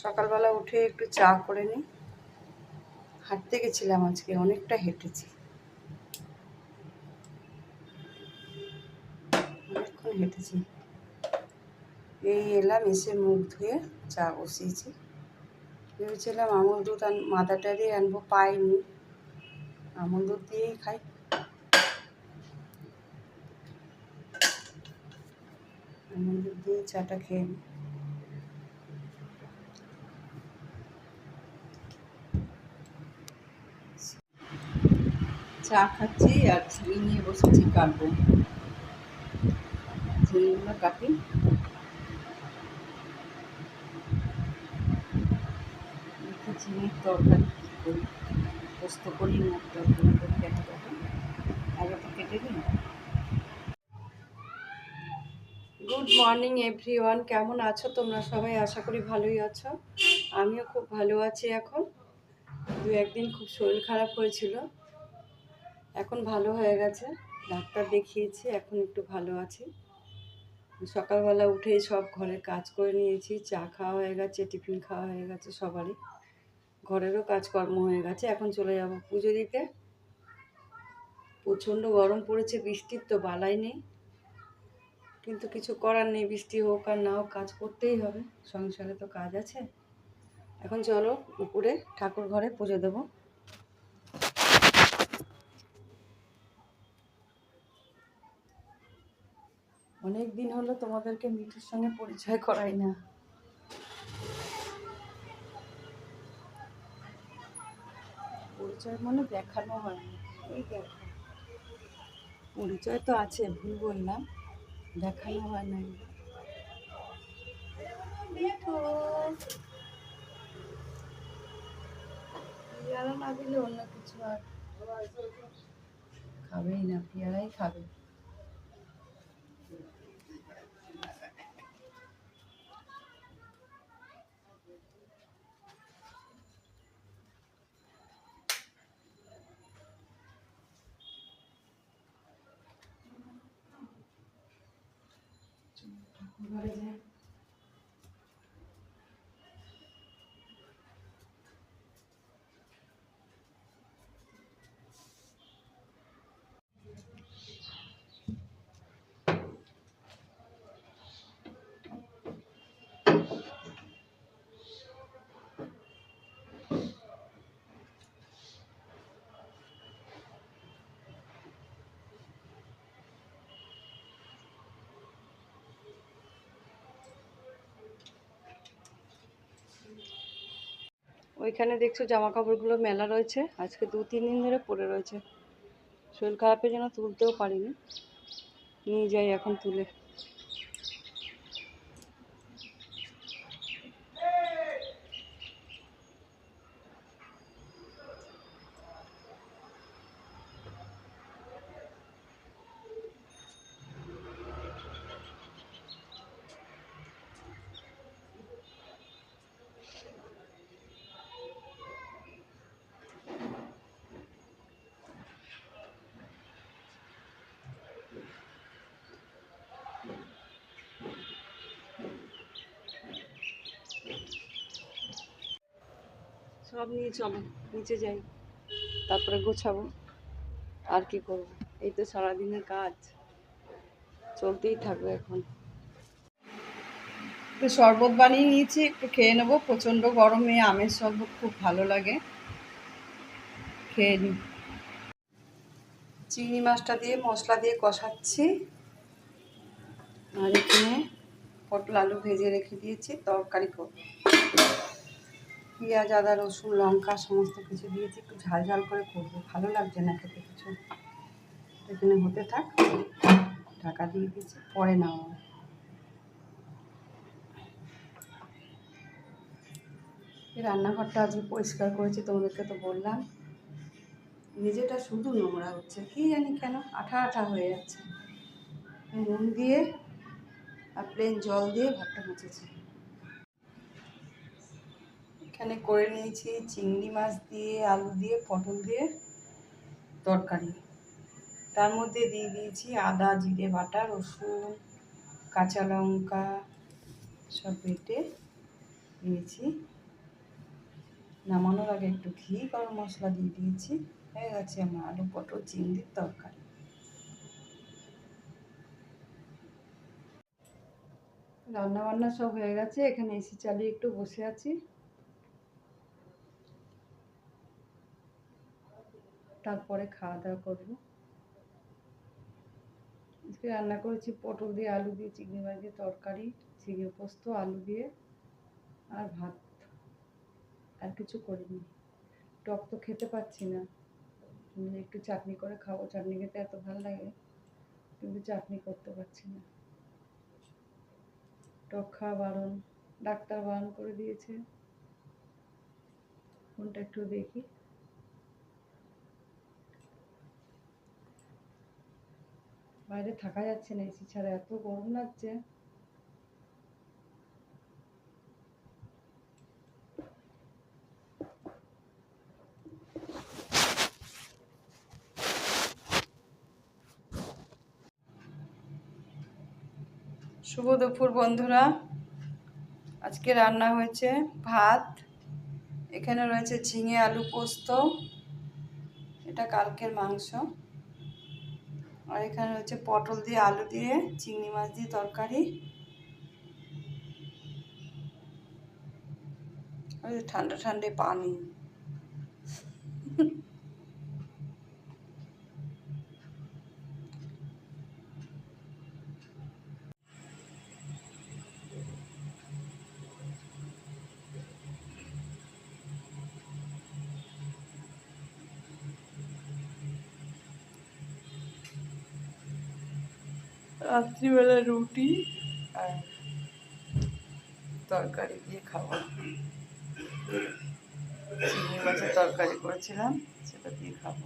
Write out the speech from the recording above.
সকালবেলা উঠে একটু চা করে নিই। হাঁটতে গেছিলাম, আজকে অনেকটা হেঁটেছি, অনেকক্ষণ হেঁটেছি। এই এলাম, এসে মুখ ধুয়ে চা বসিয়েছি। ভেবেছিলাম আমুল দুধ মাদারডেয়ারি আনবো, পাইনি, আমুল দুধ দিয়েই খাই। আমুল দুধ দিয়ে চাটা খেয়ে নিই। চা খাচ্ছি আর ঝিঙে নিয়ে বসেছি কাটবো। ঝিঙেগুলো কাটি। ঝিঙের তরকারি কী করি, পোস্ত করি না তরকারি করে কেটে দেবো, আগে তো কেটে দিই। গুড মর্নিং এভরিওয়ান, কেমন আছো তোমরা সবাই? আশা করি ভালোই আছো। আমিও খুব ভালো আছি। এখন দু একদিন খুব শরীর খারাপ হয়েছিল, এখন ভালো হয়ে গেছে, ডাক্তার দেখিয়েছি, এখন একটু ভালো আছি। সকালবেলা উঠেই সব ঘরের কাজ করে নিয়েছি, চা খাওয়া হয়ে গেছে, টিফিন খাওয়া হয়ে গেছে, সবারই ঘরেরও কাজকর্ম হয়ে গেছে। এখন চলে যাব পুজো দিতে। প্রচণ্ড গরম পড়েছে, বৃষ্টির তো বালাই নেই, কিন্তু কিছু করার নেই, বৃষ্টি হোক আর না হোক কাজ করতেই হবে, সংসারে তো কাজ আছে। এখন চলো উপরে ঠাকুর ঘরে পুজো দেবো। অনেক দিন হলো তোমাদেরকে মিঠুর সঙ্গে পরিচয় করাই না। পরিচয় মানে দেখানো হয়নি। এই দেখো, পরিচয় তো আছে, ভুল বললাম, দেখানো হয় নাই। মিঠু পেয়ারা না দিলে অন্য কিছু আর খাবেই না, পেয়ারাই খাবে। ঘরে যাই। ওইখানে দেখছো জামা কাপড়গুলো মেলা রয়েছে, আজকে 2-3 দিন ধরে পড়ে রয়েছে। শরীর খারাপের জন্য তুলতেও পারিনি, নিয়ে যাই এখন তুলে। সব নিয়ে চলো নিচে যাই, তারপরে গোছাবো। আর কি করবো, এই তো সারাদিনের কাজ চলতেই থাকবে। এখন একটু শরবত বানিয়ে নিয়েছি, একটু খেয়ে নেবো। প্রচণ্ড গরমে আমের শরবত খুব ভালো লাগে, খেয়ে নিই। চিংড়ি মাছটা দিয়ে মশলা দিয়ে কষাচ্ছি, আর এখানে পটল আলু ভেজে রেখে দিয়েছি, তরকারি করব। পেঁয়াজ আদা রসুন লঙ্কা সমস্ত কিছু দিয়েছি, একটু ঝাল ঝাল করে করবো, ভালো লাগছে না খেতে কিছু। এখানে হতে থাক, ঢাকা দিয়ে দিয়েছি, পরে নাও। এই রান্নাঘরটা আজকে পরিষ্কার করেছি, তোমাদেরকে তো বললাম। নিজেটা শুধু নোংরা হচ্ছে, কি জানি কেন, আঠা আঠা হয়ে যাচ্ছে। নুন দিয়ে আর প্লেন জল দিয়ে ঘরটা মুছেছি। এখানে করে নিয়েছি চিংড়ি মাছ দিয়ে আলু দিয়ে পটল দিয়ে তরকারি। তার মধ্যে দিয়ে দিয়েছি আদা জিরে বাটা, রসুন কাঁচা লঙ্কা সব বেটে দিয়েছি। নামানোর আগে একটু ঘি গরম মশলা দিয়ে দিয়েছি। হয়ে গেছে আমার আলু পটল চিংড়ির তরকারি। রান্না বান্না সব হয়ে গেছে, এখানে এসি চালিয়ে একটু বসে আছি। তারপরে খাওয়া দাওয়া করবো। আজকে রান্না করেছি পটল দিয়ে আলু দিয়ে চিংড়ি মাছ দিয়ে তরকারি, ঝিঙে পোস্ত আলু দিয়ে, আর ভাত। আর কিছু করিনি। টক তো খেতে পাচ্ছি না, একটু চাটনি করে খাবো, চাটনি খেতে এত ভালো লাগে, কিন্তু চাটনি করতে পারছি না। টক খাওয়া বারণ, ডাক্তার বারণ করে দিয়েছে। ফোনটা একটু দেখি। বাইরে থাকা যাচ্ছে না, এসি ছাড়া এত গরম লাগছে। শুভ দুপুর বন্ধুরা। আজকে রান্না হয়েছে ভাত, এখানে রয়েছে ঝিঙে আলু পোস্ত, এটা কালকের মাংস, আর এখানে রয়েছে পটল দিয়ে আলু দিয়ে চিংড়ি মাছ দিয়ে তরকারি, আর ঠান্ডা ঠান্ডা পানি। রাত্রিবেলা রুটি আর তরকারি দিয়ে খাবো। চিংড়ি মাছের তরকারি করেছিলাম, সেটা দিয়ে খাবো।